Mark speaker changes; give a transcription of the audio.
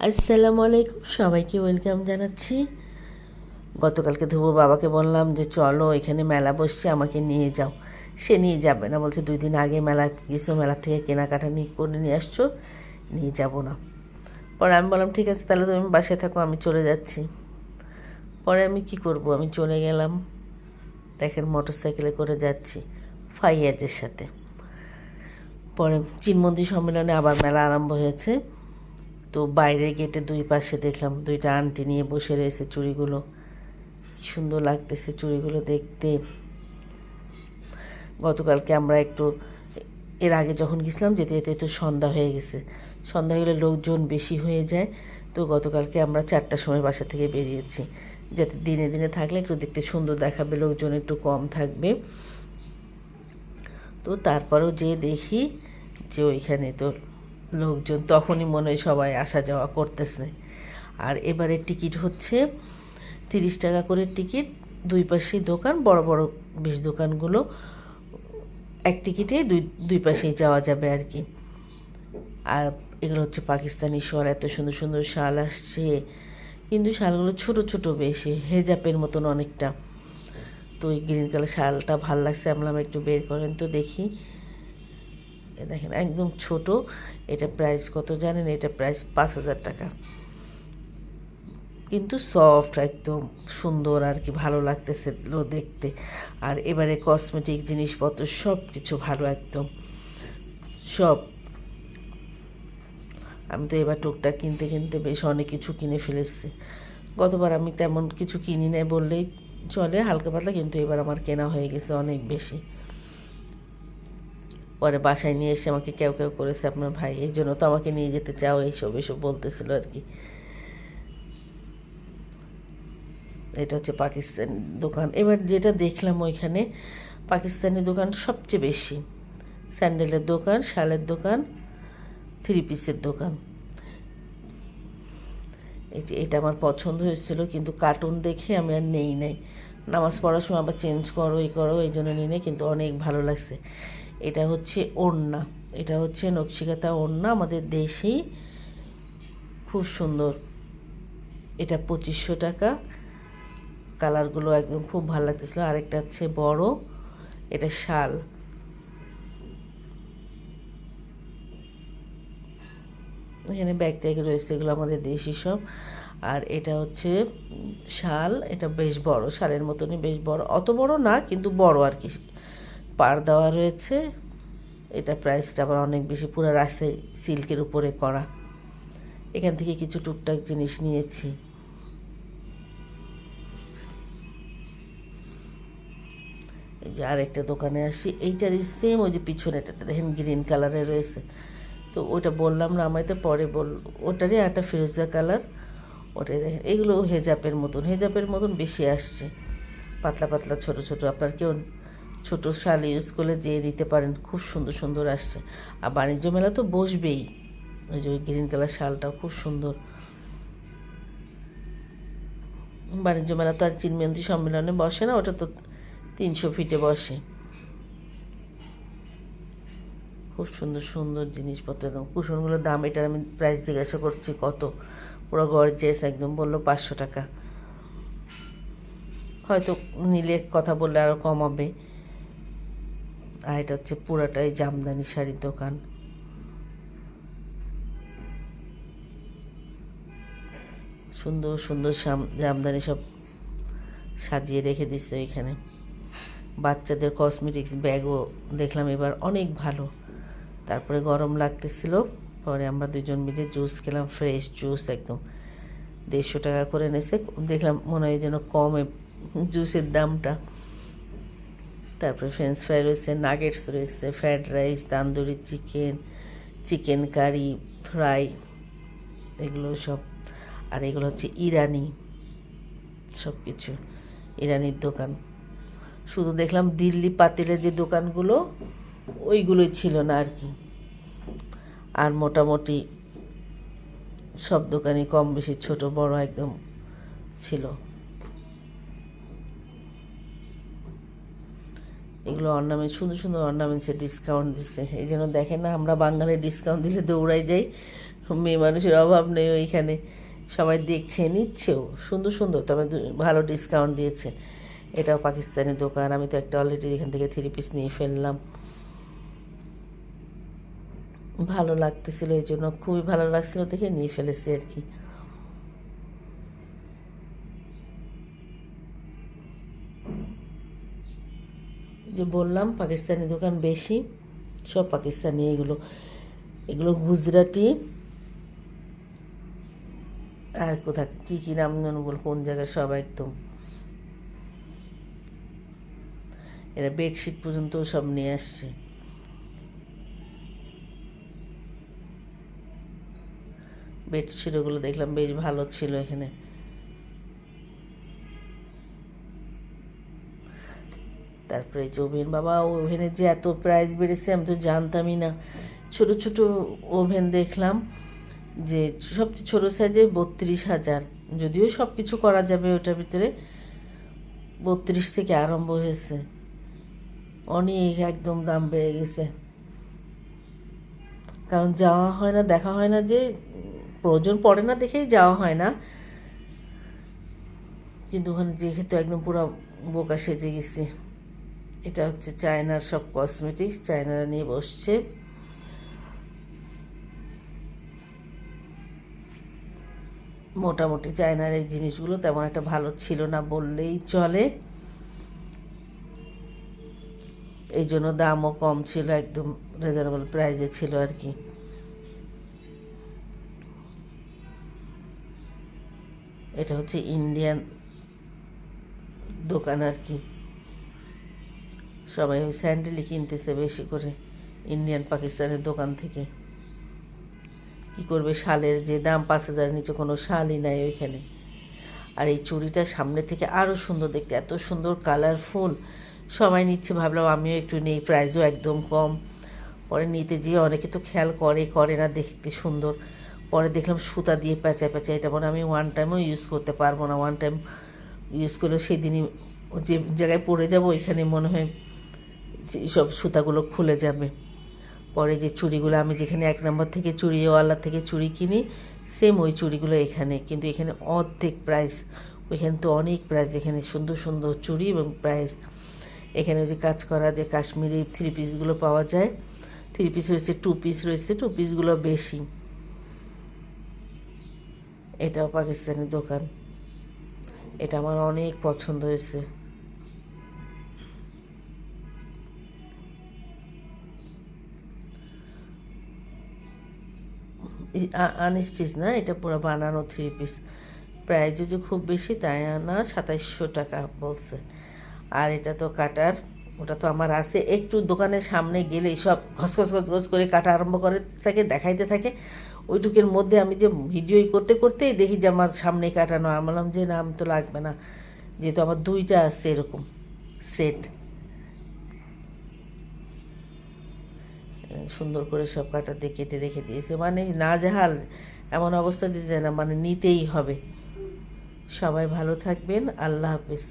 Speaker 1: আসসালামু আলাইকুম, সবাইকে ওয়েলকাম জানাচ্ছি। গতকালকে ধ্রুব বাবাকে বললাম যে চলো এখানে মেলা বসছে, আমাকে নিয়ে যাও। সে নিয়ে যাবে না, বলছে 2 দিন আগে মেলা গেছো, মেলা থেকে কেনাকাটা করে নিয়ে আসছো, নিয়ে যাব না। পরে আমি বললাম ঠিক আছে তাহলে তুমি বাসায় থাকো, আমি চলে যাচ্ছি। পরে আমি কি করব, আমি চলে গেলাম। দেখেন মোটর সাইকেলে করে যাচ্ছি ফাইয়াজের সাথে। পরে চিনমন্দি সম্মেলনে আবার মেলা আরম্ভ হয়েছে। তো বাইরের গেটে 2 পাশে দেখলাম 2টা আন্টি নিয়ে বসে রয়েছে চুড়িগুলো। কি সুন্দর লাগতেছে চুড়িগুলো দেখতে। গতকালকে আমরা এর আগে যখন গেছিলাম যেতে যেতে তো সন্ধ্যা হয়ে গেছে। সন্ধ্যা হয়ে গেলে লোকজন বেশি হয়ে যায়। তো গতকালকে আমরা 4টার সময় বাসা থেকে বেরিয়েছি, যাতে দিনে দিনে থাকলে একটু দেখতে সুন্দর দেখাবে, লোকজন একটু কম থাকবে। তো তারপরেও যে দেখি যে ওইখানে তো লোকজন তখনই মনে হয় সবাই আসা যাওয়া করতেছে। আর এবারে টিকিট হচ্ছে 30 টাকা করে টিকিট, 2 পাশেই দোকান, বড় বড় বেশ দোকানগুলো। এক টিকিটে দুই পাশেই যাওয়া যাবে আর কি। আর এগুলো হচ্ছে পাকিস্তানি শাল, এত সুন্দর সুন্দর শাল আসছে, কিন্তু শালগুলো ছোট ছোট বেশি, হেজাবের মতন অনেকটা। তো ওই গ্রিন কালার শালটা ভাল লাগছে, আমরা একটু বের করেন তো দেখি। দেখেন একদম ছোট। এটা প্রাইস কত জানেন? এটা প্রাইস 5,000 টাকা, কিন্তু সফট একদম সুন্দর আর কি, ভালো লাগতেছে দেখতে। আর এবারে কসমেটিক জিনিসপত্র সব কিছু ভালো একদম সব। আমি তো এবার টুকটাক কিনতে কিনতে বেশ অনেক কিছু কিনে ফেলেছি। গতবার আমি তেমন কিছু কিনি নাই বললেই চলে, হালকা পাতলা, কিন্তু এবার আমার কেনা হয়ে গেছে অনেক বেশি। পরে বাসায় নিয়ে এসে আমাকে কেউ কেউ করেছে আপনার ভাই এই জন্য তো আমাকে নিয়ে যেতে চাও, এইসব এসব বলতেছিল আর কি। এটা হচ্ছে পাকিস্তানি দোকান। এবার যেটা দেখলাম ওইখানে পাকিস্তানি দোকান সবচেয়ে বেশি, স্যান্ডেলের দোকান, শালের দোকান, 3 পিসের দোকান। এটা আমার পছন্দ হয়েছিল, কিন্তু কার্টুন দেখে আমি আর নেই নাই। নামাজ পড়ার সময় আবার চেঞ্জ করো এই করো, এই জন্য নিই নাই, কিন্তু অনেক ভালো লাগছে। এটা হচ্ছে ওড়না, এটা হচ্ছে নকশিকাতা ওড়না, আমাদের দেশি, খুব সুন্দর। এটা 2500 টাকা। কালারগুলো একদম খুব ভালো লাগতেছিলো। আরেকটা হচ্ছে বড়, এটা শাল, এখানে ব্যাগ ট্যাগ রয়েছে, এগুলো আমাদের দেশি সব। আর এটা হচ্ছে শাল, এটা বেশ বড়, শালের মতনই বেশ বড়, অত বড় না কিন্তু বড় আর কি, পাড় দেওয়া রয়েছে। এটা প্রাইসটা আবার অনেক বেশি, পুরো রাজশাহী সিল্কের উপরে করা। এখান থেকে কিছু টুকটাক জিনিস নিয়েছি। এই যে আরেকটা দোকানে আসি, এইটারই সেম, ওই যে পিছনেটা দেখেন গ্রিন কালারে রয়েছে। তো ওটা বললাম না আমায়, তো পরে ওটারই একটা ফিরোজা কালার, ওটাই দেখেন। এগুলো হেজাবের মতন বেশি আসছে, পাতলা পাতলা ছোট ছোট। আপনার কেউ ছোট শাল ইউজ করলে যেয়ে নিতে পারেন, খুব সুন্দর সুন্দর আসছে। আর বাণিজ্য মেলা তো বসবেই, ওই যে ওই গ্রিন কালার শালটাও খুব সুন্দর। বাণিজ্য মেলা তো আর চিনমন্ত্রী সম্মেলনে বসে না, ওটা তো 300 ফিটে বসে। খুব সুন্দর সুন্দর জিনিসপত্র, একদম কুশনগুলোর দাম, এটার আমি প্রাইস জিজ্ঞাসা করছি কত, পুরো গর্জিয়াস একদম, বললো 500 টাকা। হয়তো নিলে কথা বললে আরও কমাবে। আর এটা হচ্ছে পুরাটাই জামদানি শাড়ির দোকান, সুন্দর সুন্দর জামদানি সব সাজিয়ে রেখে দিচ্ছে এখানে। বাচ্চাদের কসমেটিক্স ব্যাগও দেখলাম এবার অনেক ভালো। তারপরে গরম লাগতেছিল, পরে আমরা 2জন মিলে জুস খেলাম, ফ্রেশ জুস একদম, 150 টাকা করে নেছে। দেখলাম মনে হয় যেন কমে জুসের দামটা। তারপরে ফ্রেঞ্চ ফ্রাই রয়েছে, নাগেটস রয়েছে, fried rice, tandoori chicken, chicken curry, fry, এগুলো সব। আর এগুলো হচ্ছে ইরানি, সব কিছু ইরানির দোকান। শুধু দেখলাম দিল্লি পাতিলের যে দোকানগুলো ওইগুলোই ছিল না আর কি, আর মোটামুটি সব দোকানই কম বেশি ছোট বড় একদম ছিল। এগুলো অর্নামেন্ট, সুন্দর সুন্দর অর্নামেন্টসে ডিসকাউন্ট দিচ্ছে। এই জন্য দেখেন না, আমরা বাঙালি ডিসকাউন্ট দিলে দৌড়াই যাই, মেয়ে মানুষের অভাব নেই ওইখানে, সবাই দেখছে নিচ্ছেও, সুন্দর সুন্দর, তবে ভালো ডিসকাউন্ট দিয়েছে। এটাও পাকিস্তানি দোকান। আমি তো একটা অলরেডি এখান থেকে 3 পিস নিয়ে ফেললাম। ভালো লাগতেছিল, এই জন্য খুবই ভালো লাগছিল দেখে নিয়ে ফেলেছি আর কি। যে বললাম পাকিস্তানি দোকান বেশি, সব পাকিস্তানি। এগুলো এগুলো গুজরাটি, আর কোথায় কী কী নাম যেন বল, কোন জায়গায় সব একদম। এরা বেডশিট পর্যন্ত সব নিয়ে আসছে। বেডশিটগুলো দেখলাম বেশ ভালো ছিল এখানে। তারপরে যে ওভেন, বাবা ওভেনের যে এত প্রাইস বেড়েছে আমি তো জানতামই না। ছোট ছোট ওভেন দেখলাম যে সবচেয়ে ছোটো সাইজে 32,000, যদিও সব কিছু করা যাবে ওটার ভিতরে, 32 থেকে আরম্ভ হয়েছে। অনেক একদম দাম বেড়ে গেছে, কারণ যাওয়া হয় না, দেখা হয় না, যে প্রয়োজন পড়ে না দেখেই যাওয়া হয় না। কিন্তু ওখানে যেহেতু একদম পুরো বোকা সেজে গেছি। এটা হচ্ছে চায়নার সব কসমেটিক্স, চায়নারা নিয়ে বসছে। মোটামুটি চায়নার এই জিনিসগুলো তেমন একটা ভালো ছিল না বললেই চলে, এই জন্য দামও কম ছিল, একদম রিজনেবল প্রাইসে ছিল আর কি। এটা হচ্ছে ইন্ডিয়ান দোকান আর কি। সবাই ওই স্যান্ডেলই কিনতেছে বেশি করে ইন্ডিয়ান পাকিস্তানের দোকান থেকে। কী করবে, শালের যে দাম, 5,000 নিচে কোনো শালই নাই ওইখানে। আর এই চুড়িটা সামনে থেকে আরও সুন্দর দেখতে, এত সুন্দর কালারফুল, সবাই নিচ্ছে, ভাবলাম আমিও একটু নেই, প্রাইসও একদম কম। পরে নিতে যেয়ে অনেকে তো খেয়াল করে না দেখতে সুন্দর, পরে দেখলাম সুতা দিয়ে প্যাঁচা প্যাঁচা, এটা মনে আমি ওয়ান টাইমও ইউজ করতে পারবো না। ওয়ান টাইম ইউজ করলেও সেদিনই যে জায়গায় পড়ে যাব ওইখানে মনে হয় যে সব সুতাগুলো খুলে যাবে। পরে যে চুড়িগুলো আমি যেখানে 1 নম্বর থেকে চুড়িওয়ালা থেকে চুড়ি কিনি, সেম ওই চুড়িগুলো এখানে, কিন্তু এখানে অর্ধেক প্রাইস, ওইখানে তো অনেক প্রাইস। এখানে সুন্দর সুন্দর চুড়ি এবং প্রাইস। এখানে যে কাজ করা যে কাশ্মীরি 3 পিসগুলো পাওয়া যায়, 3 পিস রয়েছে, 2 পিস রয়েছে, 2 পিসগুলো বেশি। এটাও পাকিস্তানি দোকান, এটা আমার অনেক পছন্দ হয়েছে। আনস্টিচ না, এটা পুরো বানানো 3 পিস। প্রাইস যদি খুব বেশি তাই না, 2700 টাকা বলছে। আর এটা তো কাটার, ওটা তো আমার আছে। একটু দোকানের সামনে গেলেই সব ঘসঘস ঘসঘস করে কাটা আরম্ভ করে থাকে, দেখাইতে থাকে। ওইটুকের মধ্যে আমি যে ভিডিওই করতে করতেই দেখি যে আমার সামনে কাটানো। আমি বললাম যে না, আমি তো লাগবে না, যেহেতু আমার 2টা আছে এরকম সেট। সুন্দর করে সব কাটা দিয়ে কেটে রেখে দিয়েছে, মানে নাজেহাল এমন অবস্থা যে না, মানে নিতেই হবে। সবাই ভালো থাকবেন, আল্লাহ হাফেজ।